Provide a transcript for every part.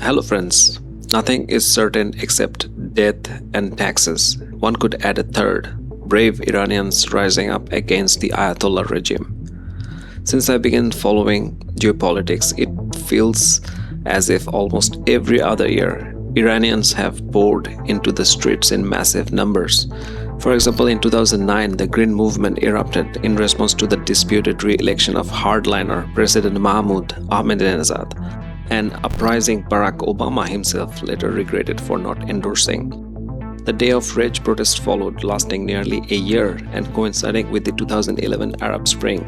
Hello friends, nothing is certain except death and taxes. One could add a third, brave Iranians rising up against the Ayatollah regime. Since I began following geopolitics, it feels as if almost every other year, Iranians have poured into the streets in massive numbers. For example, in 2009, the Green Movement erupted in response to the disputed re-election of hardliner President Mahmoud Ahmadinejad, an uprising Barack Obama himself later regretted for not endorsing. The Day of Rage protest followed, lasting nearly a year and coinciding with the 2011 Arab Spring.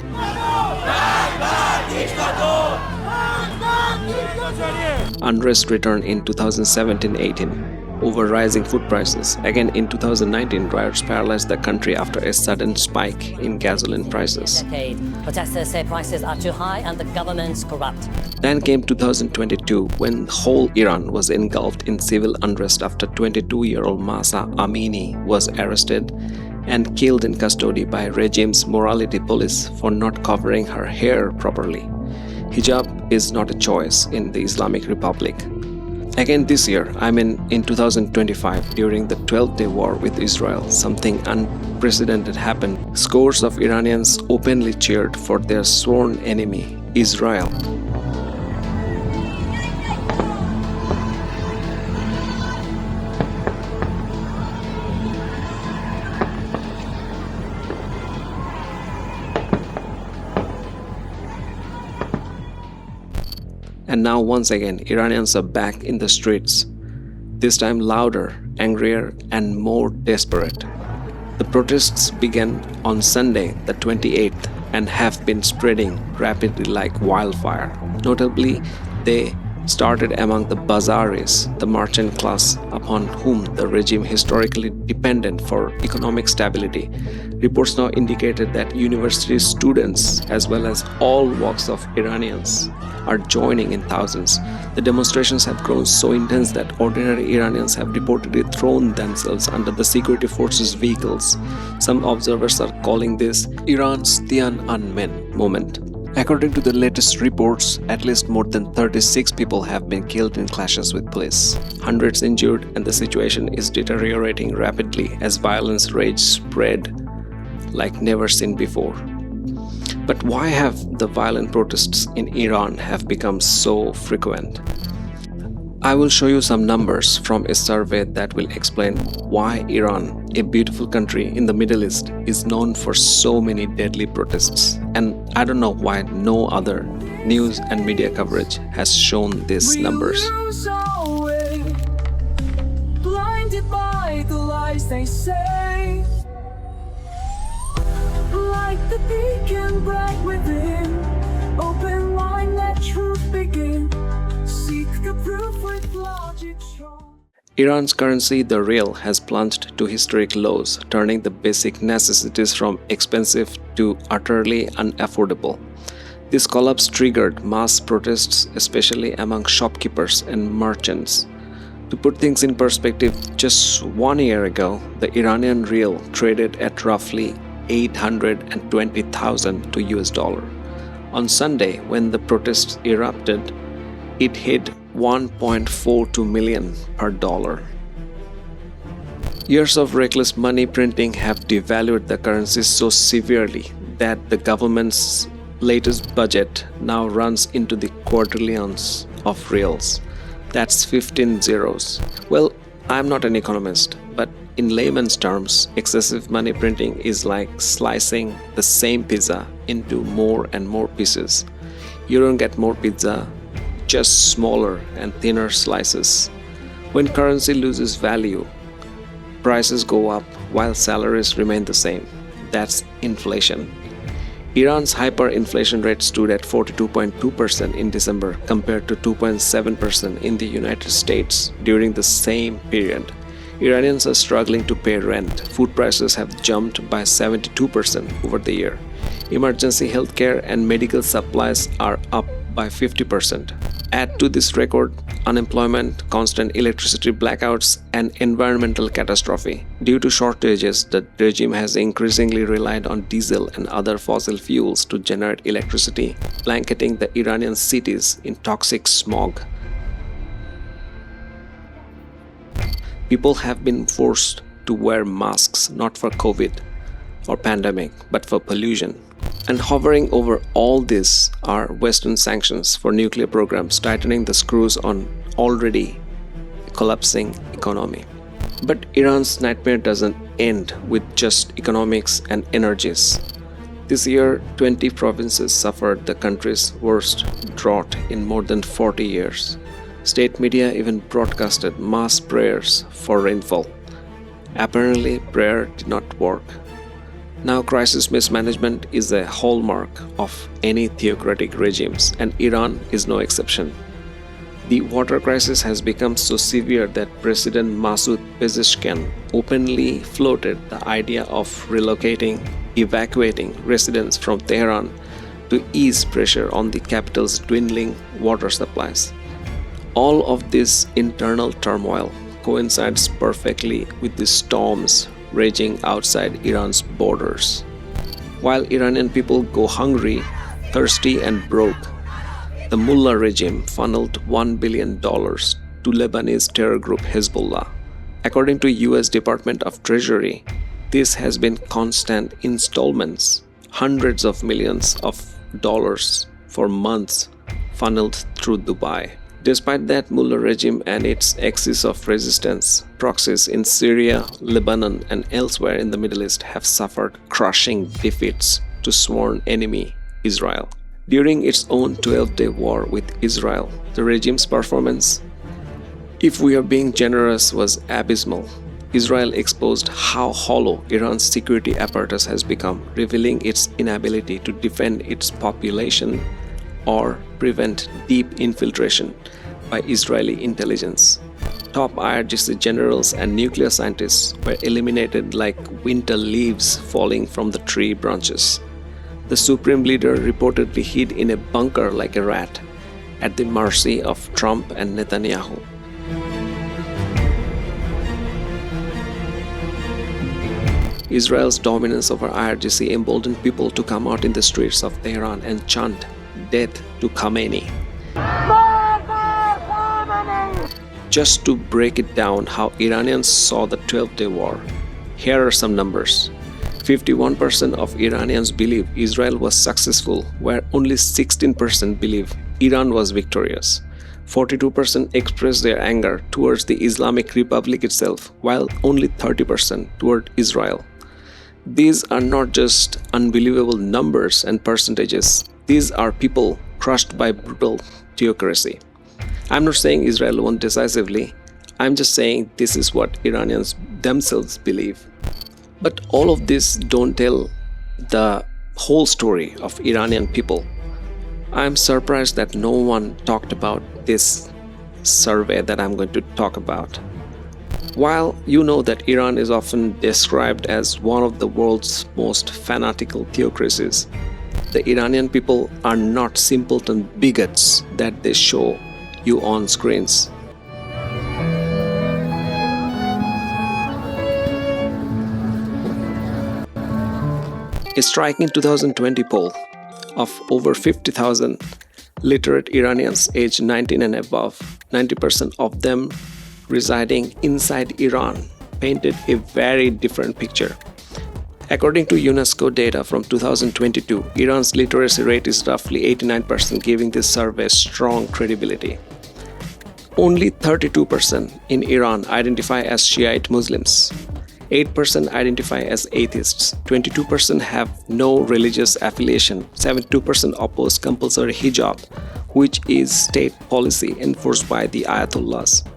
Unrest returned in 2017-18 over rising food prices. Again in 2019, riots paralyzed the country after a sudden spike in gasoline prices. Protesters say prices are too high and the government's corrupt. Then came 2022, when whole Iran was engulfed in civil unrest after 22-year-old Mahsa Amini was arrested and killed in custody by regime's morality police for not covering her hair properly. Hijab is not a choice in the Islamic Republic. Again this year, in 2025, during the 12th-day war with Israel, something unprecedented happened. Scores of Iranians openly cheered for their sworn enemy, Israel. And now once again, Iranians are back in the streets, this time louder, angrier, and more desperate. The protests began on Sunday, the 28th, and have been spreading rapidly like wildfire. Notably, they started among the bazaris, the merchant class upon whom the regime historically depended for economic stability. Reports now indicated that university students, as well as all walks of Iranians, are joining in thousands. The demonstrations have grown so intense that ordinary Iranians have reportedly thrown themselves under the security forces' vehicles. Some observers are calling this Iran's Tiananmen moment. According to the latest reports, at least more than 36 people have been killed in clashes with police, hundreds injured, and the situation is deteriorating rapidly as violence rage spread like never seen before. But why have the violent protests in Iran have become so frequent? I will show you some numbers from a survey that will explain why Iran, a beautiful country in the Middle East, is known for so many deadly protests. And I don't know why no other news and media coverage has shown these numbers. Blinded by the lies they say, like the beacon bright within, open line, let truth begin. Seek the proof with logic strong. Iran's currency, the rial, has plunged to historic lows, turning the basic necessities from expensive to utterly unaffordable. This collapse triggered mass protests, especially among shopkeepers and merchants. To put things in perspective, just 1 year ago, the Iranian rial traded at roughly 820,000 to US dollar. On Sunday, when the protests erupted, it hit 1.42 million per dollar. Years of reckless money printing have devalued the currency so severely that the government's latest budget now runs into the quadrillions of reals. That's 15 zeros. Well, I'm not an economist, but in layman's terms, excessive money printing is like slicing the same pizza into more and more pieces. You don't get more pizza, just smaller and thinner slices. When currency loses value, prices go up while salaries remain the same. That's inflation. Iran's hyperinflation rate stood at 42.2% in December compared to 2.7% in the United States during the same period. Iranians are struggling to pay rent. Food prices have jumped by 72% over the year. Emergency healthcare and medical supplies are up by 50%. Add to this record unemployment, constant electricity blackouts, and environmental catastrophe. Due to shortages, the regime has increasingly relied on diesel and other fossil fuels to generate electricity, blanketing the Iranian cities in toxic smog. People have been forced to wear masks not for COVID or pandemic, but for pollution. And hovering over all this are Western sanctions for nuclear programs, tightening the screws on already collapsing economy. But Iran's nightmare doesn't end with just economics and energies. This year, 20 provinces suffered the country's worst drought in more than 40 years. State media even broadcasted mass prayers for rainfall. Apparently, prayer did not work. Now, crisis mismanagement is a hallmark of any theocratic regimes, and Iran is no exception. The water crisis has become so severe that President Masoud Pezeshkian openly floated the idea of evacuating residents from Tehran to ease pressure on the capital's dwindling water supplies. All of this internal turmoil coincides perfectly with the storms raging outside Iran's borders. While Iranian people go hungry, thirsty, and broke, the Mullah regime funneled $1 billion to Lebanese terror group Hezbollah. According to US Department of Treasury, this has been constant installments, hundreds of millions of dollars for months funneled through Dubai. Despite that, Mullah regime and its axis of resistance proxies in Syria, Lebanon, and elsewhere in the Middle East have suffered crushing defeats to sworn enemy Israel. During its own 12-day war with Israel, the regime's performance, if we are being generous, was abysmal. Israel exposed how hollow Iran's security apparatus has become, revealing its inability to defend its population or prevent deep infiltration by Israeli intelligence. Top IRGC generals and nuclear scientists were eliminated like winter leaves falling from the tree branches. The supreme leader reportedly hid in a bunker like a rat, at the mercy of Trump and Netanyahu. Israel's dominance over IRGC emboldened people to come out in the streets of Tehran and chant death to Khameini. Just to break it down how Iranians saw the 12-day war, here are some numbers. 51% of Iranians believe Israel was successful, where only 16% believe Iran was victorious. 42% expressed their anger towards the Islamic Republic itself, while only 30% toward Israel. These are not just unbelievable numbers and percentages. These are people crushed by brutal theocracy. I'm not saying Israel won decisively. I'm just saying this is what Iranians themselves believe. But all of this don't tell the whole story of Iranian people. I'm surprised that no one talked about this survey that I'm going to talk about. While you know that Iran is often described as one of the world's most fanatical theocracies, the Iranian people are not simpleton bigots that they show you on screens. A striking 2020 poll of over 50,000 literate Iranians aged 19 and above, 90% of them residing inside Iran, painted a very different picture. According to UNESCO data from 2022, Iran's literacy rate is roughly 89%, giving this survey strong credibility. Only 32% in Iran identify as Shiite Muslims. 8% identify as atheists, 22% have no religious affiliation, 72% oppose compulsory hijab, which is state policy enforced by the Ayatollahs.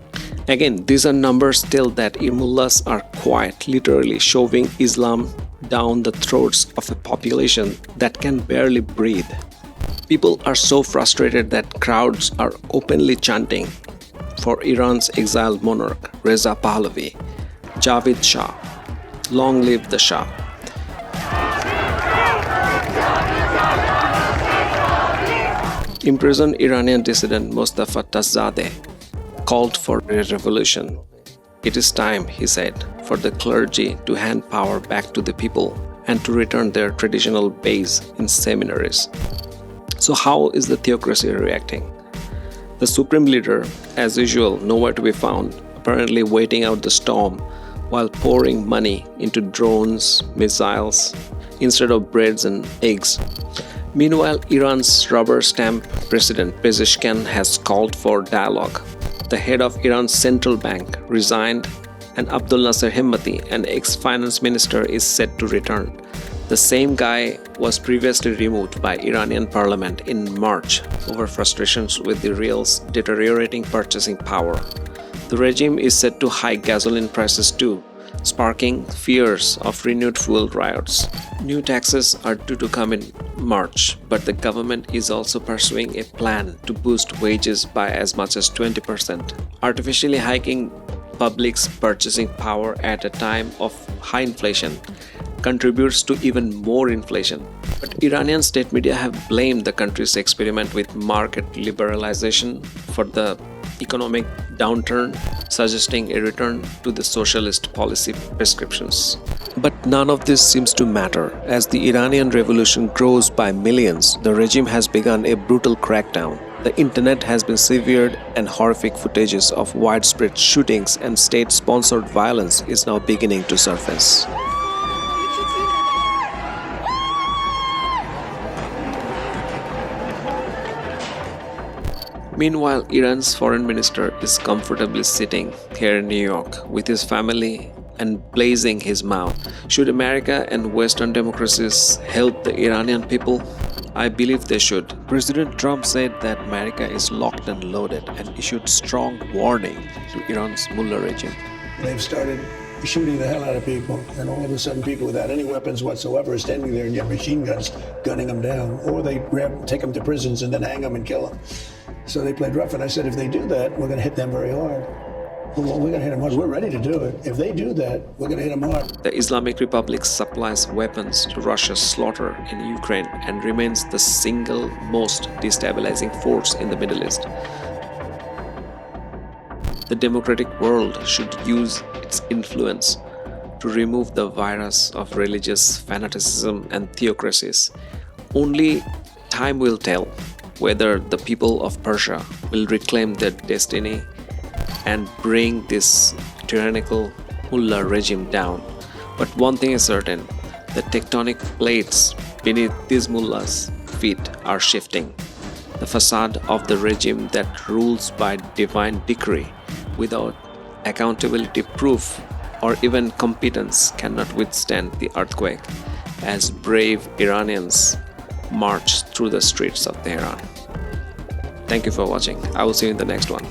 Again, these are numbers tell that Mullahs are quite literally shoving Islam down the throats of a population that can barely breathe. People are so frustrated that crowds are openly chanting for Iran's exiled monarch, Reza Pahlavi, Javid Shah. Long live the Shah. Imprisoned Iranian dissident Mostafa Tazadeh called for a revolution. It is time, he said, for the clergy to hand power back to the people and to return their traditional base in seminaries. So how is the theocracy reacting? The supreme leader, as usual, nowhere to be found, apparently waiting out the storm while pouring money into drones, missiles, instead of breads and eggs. Meanwhile, Iran's rubber stamp president Pezeshkian has called for dialogue. The head of Iran's central bank resigned, and Abdul Nasser Hemmati, an ex-finance minister, is set to return. The same guy was previously removed by Iranian parliament in March over frustrations with the real's deteriorating purchasing power. The regime is set to hike gasoline prices too, sparking fears of renewed fuel riots. New taxes are due to come in March, but the government is also pursuing a plan to boost wages by as much as 20%, artificially hiking public's purchasing power at a time of high inflation contributes to even more inflation. But Iranian state media have blamed the country's experiment with market liberalization for the economic downturn, suggesting a return to the socialist policy prescriptions. But none of this seems to matter. As the Iranian revolution grows by millions, the regime has begun a brutal crackdown. The internet has been severed, and horrific footages of widespread shootings and state-sponsored violence is now beginning to surface. Meanwhile, Iran's foreign minister is comfortably sitting here in New York with his family and blazing his mouth. Should America and Western democracies help the Iranian people? I believe they should. President Trump said that America is locked and loaded and issued strong warning to Iran's Mullah regime. They've started shooting the hell out of people, and all of a sudden people without any weapons whatsoever are standing there and get machine guns gunning them down, or they take them to prisons and then hang them and kill them. So they played rough, and I said, if they do that, we're going to hit them very hard. Well, we're going to hit them hard. We're ready to do it. If they do that, we're going to hit them hard. The Islamic Republic supplies weapons to Russia's slaughter in Ukraine and remains the single most destabilizing force in the Middle East. The democratic world should use its influence to remove the virus of religious fanaticism and theocracies. Only time will tell whether the people of Persia will reclaim their destiny and bring this tyrannical Mullah regime down. But one thing is certain, the tectonic plates beneath these mullahs' feet are shifting. The facade of the regime that rules by divine decree without accountability proof or even competence cannot withstand the earthquake as brave Iranians march through the streets of Tehran. Thank you for watching. I will see you in the next one.